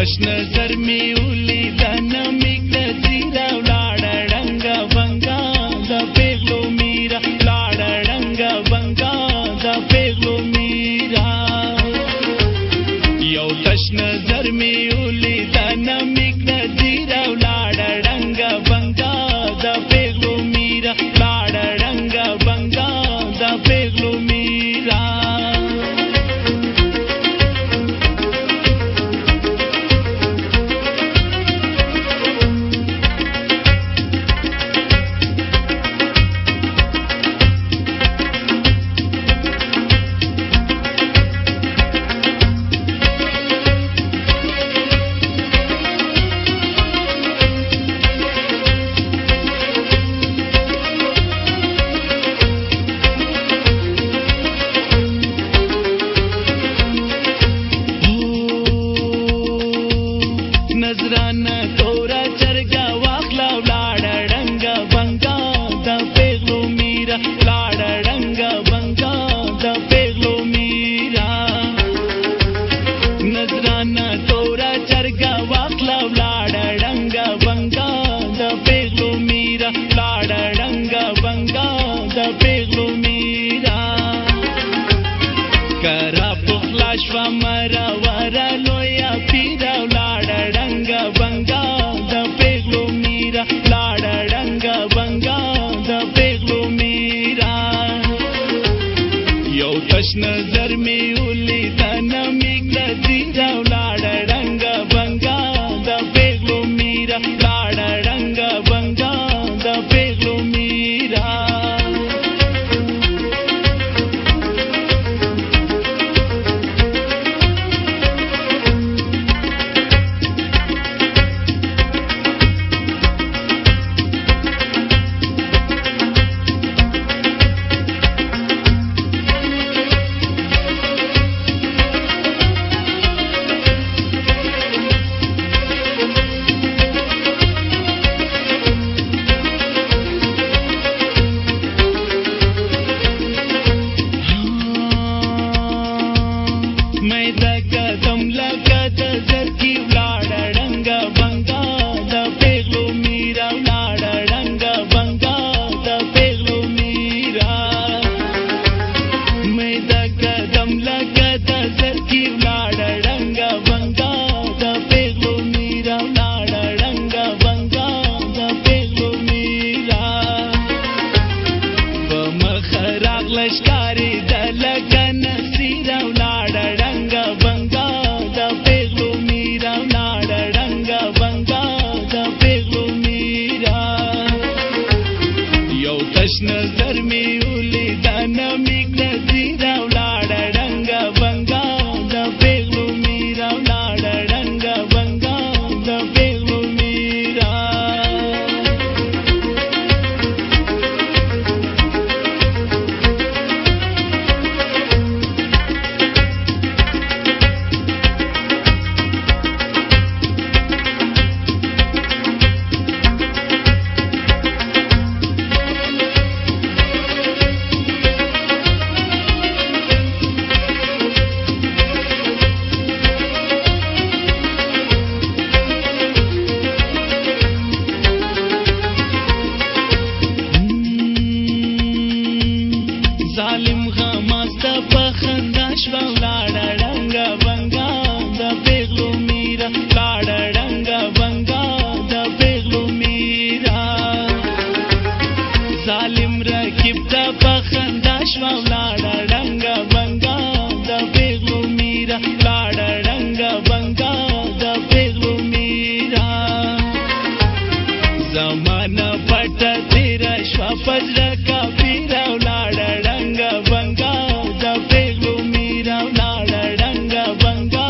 تش نظر می ولیدن میکړه زیرا ولاړه ړنګه بنګا د پیغلو میرا ولاړه ړنګه بنګا د پیغلو میرا یو تش نظر می ولیدن میکړه زیرا ولاړه ړنګه بنګا د پیغلو میرا ولاړه ړنګه بنګا د پیغلو میرا نظرانه تورا چرګه واخلا ولاړه ړنګه بنګا د پیغلو میرا ولاړه ړنګه بنګا د پیغلو میرا نظرانه تورا چرګه واخلا ولاړه ړنګه بنګا د پیغلو میرا ولاړه ړنګه بنګا د پیغلو میرا کرا پخلا شوه مرا ورا لویا پیرا ولاړه ړنګه بنګا د پیغلو میرا ولاړه ړنګه بنګا د پیغلو میرا یو تش نظر می ولیدن میکړه زیرا ولاړه ړنګه بنګا د پیغلو میرا ولاړه ړنګه بنګا د پیغلو میرا لشکاری د لګن سیرا ولاړه ړنګه بنګا د پیغلو میرا ولاړه ړنګه بنګا د پیغلو میرا یو تش نظر می ولیدن میکړه زیرا ولاړه ړنګه بنګا د پیغلو میرا ولاړه ړنګه بنګا د پیغلو میرا ظالم غماسته په خندا شوه ولاړه ړنګه بنګا د پیغلو میرا ولاړه ړنګه بنګا د پیغلو میرا ظالم رقیب ته په خندا شوه ولاړه ړنګه بنګا د پیغلو میرا ولاړه ړنګه بنګا د پیغلو میرا زمانه پټه تیره شوه په زړه کافیره ولاړه ړنګه بنګا د پیغلو میرا ولاړه ړنګه بنګا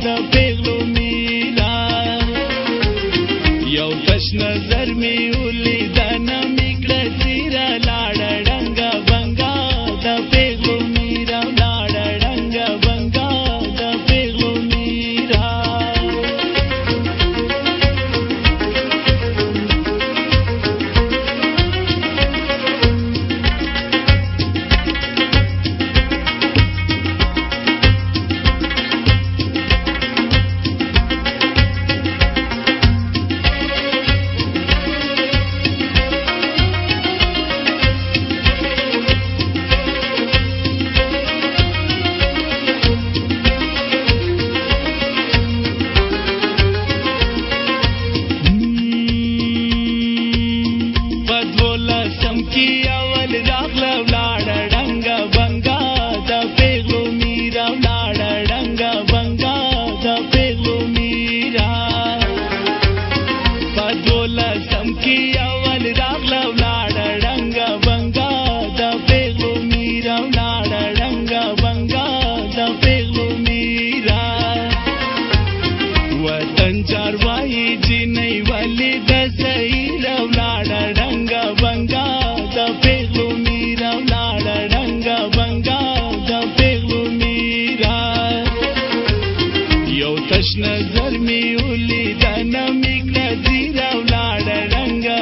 د پیغلو میرا یو تش نظر می ولیدن میکړه زیرا ولاړه ړنګه بنګا د پیغلو میرا ولاړه ړنګه بنګا د پیغلو میرا کې اول راغله ولاړه ړنګه بنګه د پیغلو میرا ولاړه ړنګه بنګه د پیغلو میرا وطن چاروايي جنۍ ولې د زهیر ولاړه ړنګه بنګه د پیغلو میرا ولاړه ړنګه بنګه د پیغلو میرا یو تش نظر می ولید نه میکړه زیره ولاړه ړنګه